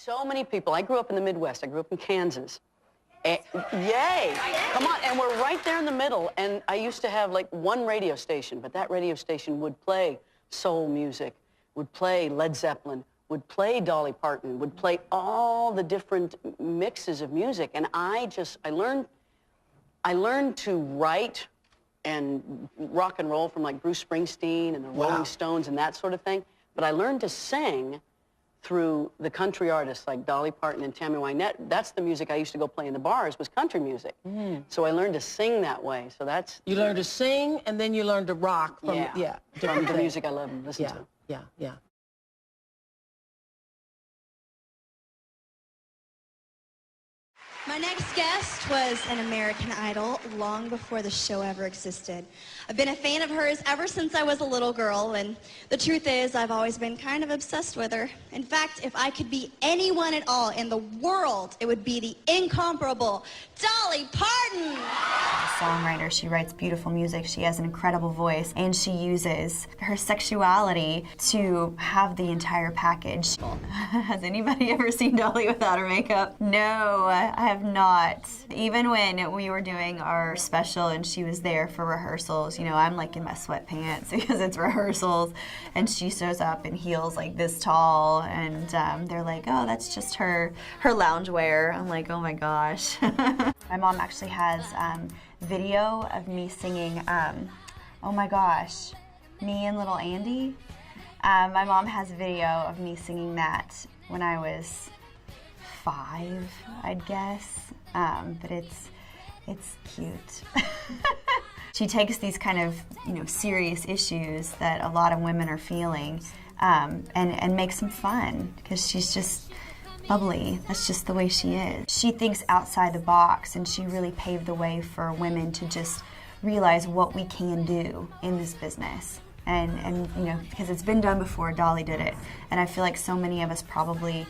So many people. I grew up in the Midwest. I grew up in Kansas. Yay! Come on, and we're right there in the middle. And I used to have like one radio station, but that radio station would play soul music, would play Led Zeppelin, would play Dolly Parton, would play all the different mixes of music. And I learned to write and rock and roll from like Bruce Springsteen and the Rolling Stones and that sort of thing. But I learned to sing through the country artists like Dolly Parton and Tammy Wynette. That's the music I used to go play in the bars, was country music. So I learned to sing that way. So that's... You learned to sing, and then you learned to rock from, from the music I love and listen to. Yeah. My next guest was an American Idol long before the show ever existed. I've been a fan of hers ever since I was a little girl, and the truth is I've always been kind of obsessed with her. In fact, if I could be anyone at all in the world, it would be the incomparable Dolly Parton. Songwriter, she writes beautiful music, she has an incredible voice, and she uses her sexuality to have the entire package. Has anybody ever seen Dolly without her makeup? No, I have not. Even when we were doing our special and she was there for rehearsals, you know, I'm like in my sweatpants because it's rehearsals, and she shows up in heels like this tall, and they're like, oh, that's just her loungewear. I'm like, oh my gosh. My mom actually has video of me singing, oh my gosh, Me and Little Andy. My mom has video of me singing that when I was 5, I'd guess, but it's cute. She takes these kind of, you know, serious issues that a lot of women are feeling, and makes them fun, because she's just bubbly. That's just the way she is. She thinks outside the box, and she really paved the way for women to just realize what we can do in this business. And you know, because it's been done before, Dolly did it. And I feel like so many of us probably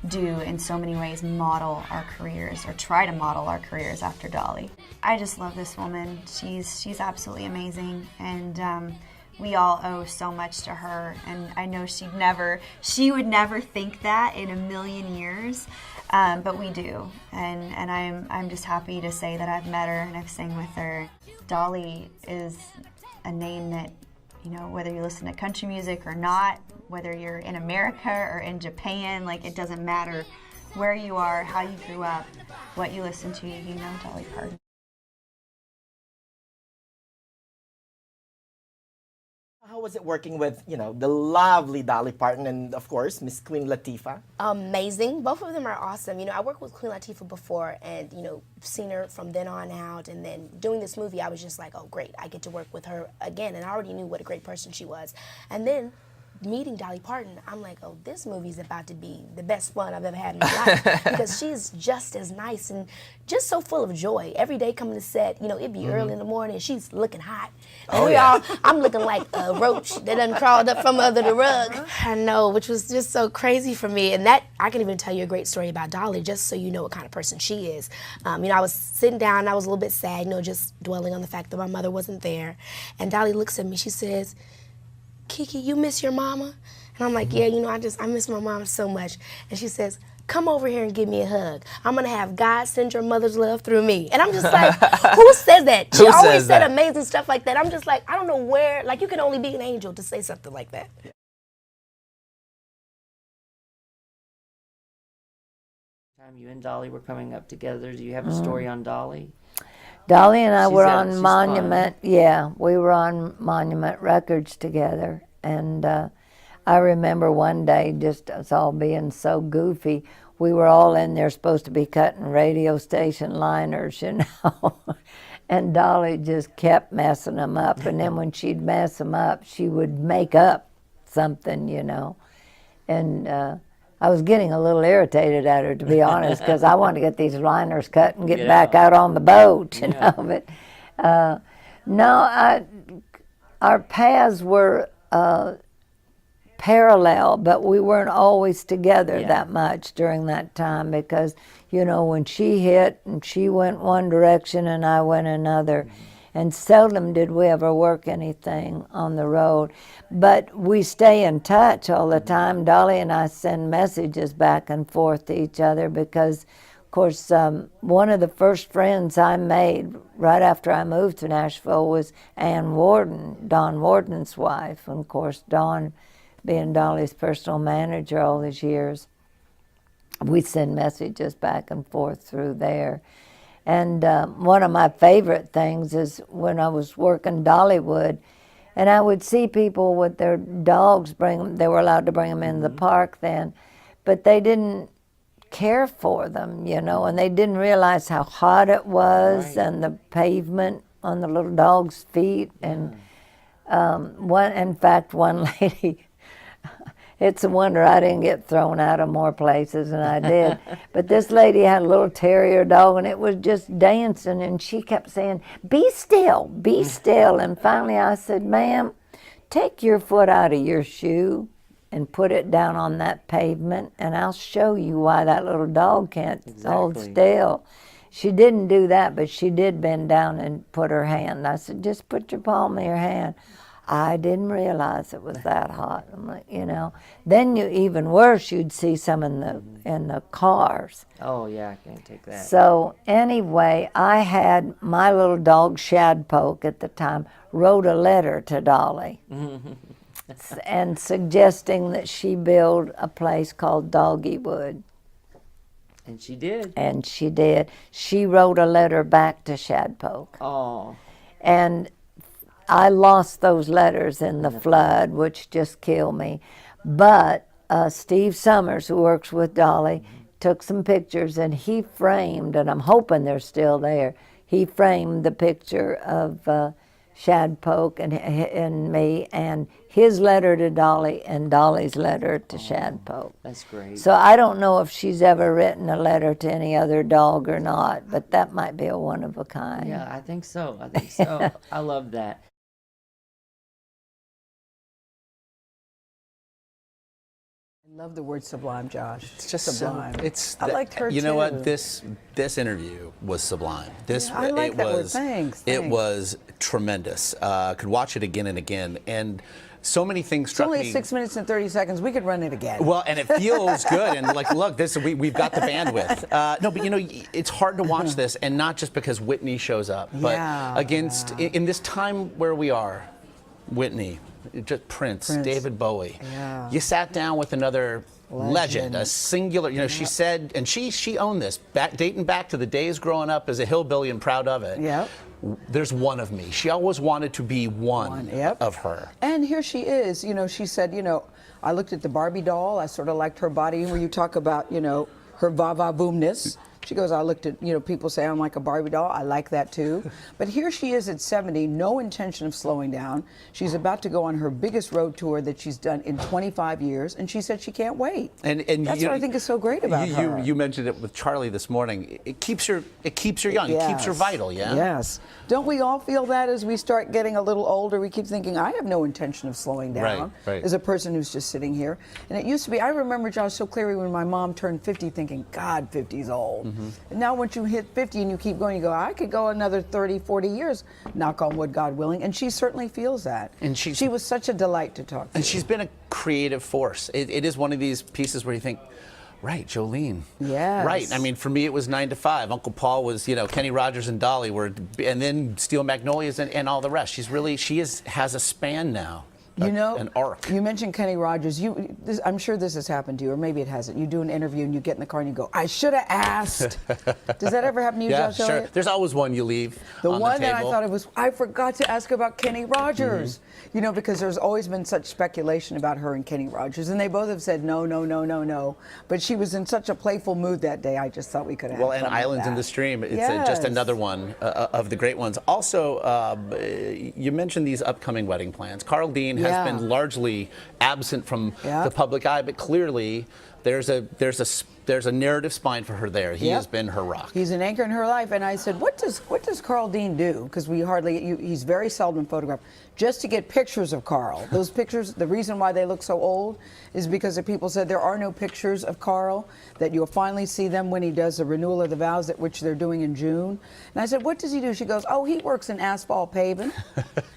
do, in so many ways, model our careers, or try to model our careers after Dolly. I just love this woman. She's absolutely amazing, and we all owe so much to her, and I know she would never think that in a million years, but we do, and I'm just happy to say that I've met her and I've sang with her. Dolly is a name that, you know, whether you listen to country music or not, whether you're in America or in Japan, like, it doesn't matter where you are, how you grew up, what you listen to, you know Dolly Parton. How was it working with, you know, the lovely Dolly Parton and, of course, Miss Queen Latifah? Amazing. Both of them are awesome. You know, I worked with Queen Latifah before, and, you know, seen her from then on out, and then doing this movie, I was just like, oh, great, I get to work with her again, and I already knew what a great person she was. And then meeting Dolly Parton, I'm like, oh, this movie's about to be the best fun I've ever had in my life, because she's just as nice and just so full of joy. Every day coming to set, you know, it'd be early in the morning, she's looking hot. And I'm looking like a roach that done crawled up from under the rug. I know, which was just so crazy for me. And that, I can even tell you a great story about Dolly, just so you know what kind of person she is. You know, I was sitting down, I was a little bit sad, you know, just dwelling on the fact that my mother wasn't there. And Dolly looks at me, she says, Kiki, you miss your mama? And I'm like, yeah, you know, I miss my mom so much. And she says, come over here and give me a hug. I'm gonna have God send your mother's love through me. And I'm just like, who says that? She always said amazing stuff like that. I'm just like, I don't know where, like, you can only be an angel to say something like that. Time you and Dolly were coming up together, do you have a story on Dolly? Dolly and I were on Monument. Yeah, we were on Monument Records together, and I remember one day, just us all being so goofy, we were all in there supposed to be cutting radio station liners, you know, and Dolly just kept messing them up, and then when she'd mess them up, she would make up something, you know, and I was getting a little irritated at her, to be honest, because I wanted to get these liners cut and get back out on the boat, you know. But no, our paths were parallel, but we weren't always together that much during that time, because, you know, when she hit and she went one direction and I went another, and seldom did we ever work anything on the road. But we stay in touch all the time. Dolly and I send messages back and forth to each other because, of course, one of the first friends I made right after I moved to Nashville was Ann Warden, Don Warden's wife. And, of course, Don, being Dolly's personal manager all these years, we send messages back and forth through there. And one of my favorite things is when I was working Dollywood, and I would see people with their dogs bring them. They were allowed to bring them in the park then, but they didn't care for them, you know, and they didn't realize how hot it was and the pavement on the little dog's feet. And in fact, one lady, it's a wonder I didn't get thrown out of more places than I did. But this lady had a little terrier dog, and it was just dancing, and she kept saying, "Be still, be still." And finally I said, "Ma'am, take your foot out of your shoe and put it down on that pavement, and I'll show you why that little dog can't hold still." She didn't do that, but she did bend down and put her hand. I said, "Just put your palm in your hand." I didn't realize it was that hot. I'm like, you know. Then even worse, you'd see some in the cars. Oh yeah, I can't take that. So anyway, I had my little dog Shadpoke at the time wrote a letter to Dolly and suggesting that she build a place called Doggywood. And she did. And she did. She wrote a letter back to Shadpoke. Oh. And I lost those letters in the flood, which just killed me. But Steve Summers, who works with Dolly, took some pictures, and he framed, and I'm hoping they're still there, he framed the picture of Shadpoke and me, and his letter to Dolly and Dolly's letter to Shadpoke. That's great. So I don't know if she's ever written a letter to any other dog or not, but that might be a one of a kind. Yeah, I think so. I think so. I love that. I love the word sublime, Josh. It's just sublime. I liked her You too. know what? This interview was sublime. I like that word. Thanks. It was tremendous. Could watch it again and again, and so many things struck me. It's only 6 minutes and 30 seconds. We could run it again. Well, and it feels good. And like, look, we've got the bandwidth. No, but you know, it's hard to watch this, and not just because Whitney shows up, but in this time where we are, Whitney. Just Prince, David Bowie. Yeah. You sat down with another legend, a singular. You know, she said, and she owned this, dating back to the days growing up as a hillbilly and proud of it. Yeah. There's one of me. She always wanted to be one of her. And here she is. You know, she said, you know, I looked at the Barbie doll. I sort of liked her body. Where you talk about, you know, her va-va-boomness. She goes, I looked at, you know, people say I'm like a Barbie doll. I like that too. But here she is at 70, no intention of slowing down. She's about to go on her biggest road tour that she's done in 25 years, and she said she can't wait. And that's what I think is so great about her. You mentioned it with Charlie this morning. It keeps her young. It keeps her vital. Yeah. Yes. Don't we all feel that as we start getting a little older? We keep thinking, I have no intention of slowing down. Right. As a person who's just sitting here. And it used to be, I remember, Josh, so clearly when my mom turned 50, thinking, God, 50's old. And now once you hit 50 and you keep going, you go, I could go another 30, 40 years, knock on wood, God willing. And she certainly feels that. And she was such a delight to talk to. And she's been a creative force. It is one of these pieces where you think, right, Jolene. Yes. Right. I mean, for me, it was 9 to 5. Uncle Paul was, you know, Kenny Rogers and Dolly were, and then Steel Magnolias and all the rest. She has a span now. You know, an arc. You mentioned Kenny Rogers. I'm sure this has happened to you, or maybe it hasn't. You do an interview and you get in the car and you go, I should have asked. Does that ever happen to you, Yeah, Josh sure. Elliott? There's always one you leave The on one the that I table. thought I forgot to ask about Kenny Rogers. You know, because there's always been such speculation about her and Kenny Rogers, and they both have said no, no, no, no, no. But she was in such a playful mood that day. I just thought we could have. Well, and fun with Islands in that. the Stream, it's just another one of the great ones. Also, you mentioned these upcoming wedding plans. Carl Dean has been largely absent from the public eye, but clearly there's a narrative spine for her there. He has been her rock. He's an anchor in her life. And I said, what does Carl Dean do? Because he's very seldom photographed. Just to get pictures of Carl. Those pictures, the reason why they look so old is because the people said there are no pictures of Carl, that you'll finally see them when he does the renewal of the vows, which they're doing in June. And I said, what does he do? She goes, oh, he works in asphalt paving.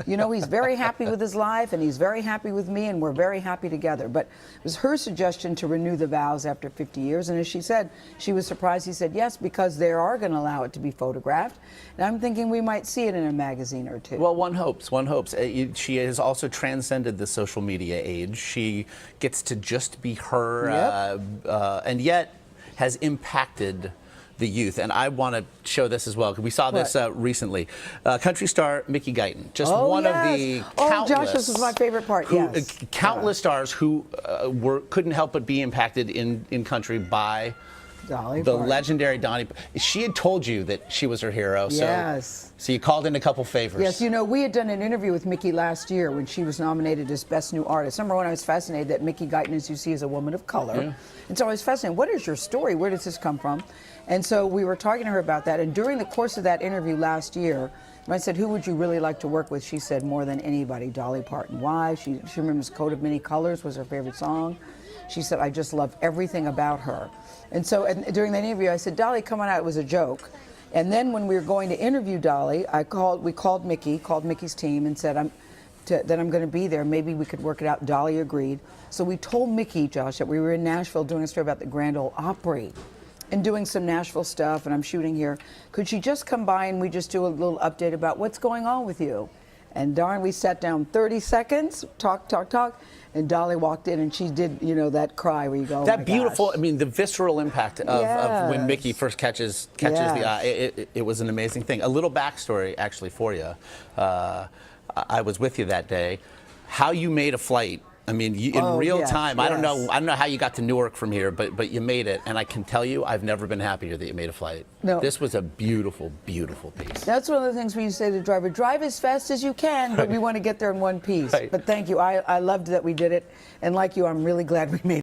You know, he's very happy with his life, and he's very happy with me, and we're very happy together. But it was her suggestion to renew the vows after 50 years. And as she said, she was surprised. He said, yes, because they are going to allow it to be photographed. And I'm thinking we might see it in a magazine or two. Well, one hopes, one hopes. She has also transcended the social media age. She gets to just be her, and yet has impacted the youth. And I want to show this as well, because we saw this recently. Country star Mickey Guyton, just one of the countless. Josh, this was my favorite part. Countless stars who couldn't help but be impacted in country by the legendary Dolly. She had told you that she was her hero. So you called in a couple favors. Yes, you know, we had done an interview with Mickey last year when she was nominated as Best New Artist. Number one, I was fascinated that Mickey Guyton, as you see, is a woman of color. Yeah. And so I was fascinated, what is your story? Where does this come from? And so we were talking to her about that. And during the course of that interview last year, when I said, who would you really like to work with? She said, more than anybody, Dolly Parton. Why? She remembers Coat of Many Colors was her favorite song. She said, I just love everything about her. And so during that interview, I said, Dolly, come on out. It was a joke. And then when we were going to interview Dolly, we called Mickey's team and said, that I'm going to be there. Maybe we could work it out. Dolly agreed. So we told Mickey, Josh, that we were in Nashville doing a story about the Grand Ole Opry and doing some Nashville stuff, and I'm shooting here. Could she just come by and we just do a little update about what's going on with you? And darn, we sat down 30 seconds, talk, and Dolly walked in and she did, you know, that cry where you go, that beautiful, I mean, the visceral impact of when Mickey first catches the eye, it was an amazing thing. A little backstory, actually, for you. I was with you that day. How you made a flight. I mean, in real time. I don't know how you got to Newark from here, but you made it, and I can tell you, I've never been happier that you made a flight. No. This was a beautiful, beautiful piece. That's one of the things we say to the driver: drive as fast as you can, but we want to get there in one piece. But thank you. I loved that we did it, and like you, I'm really glad we made it.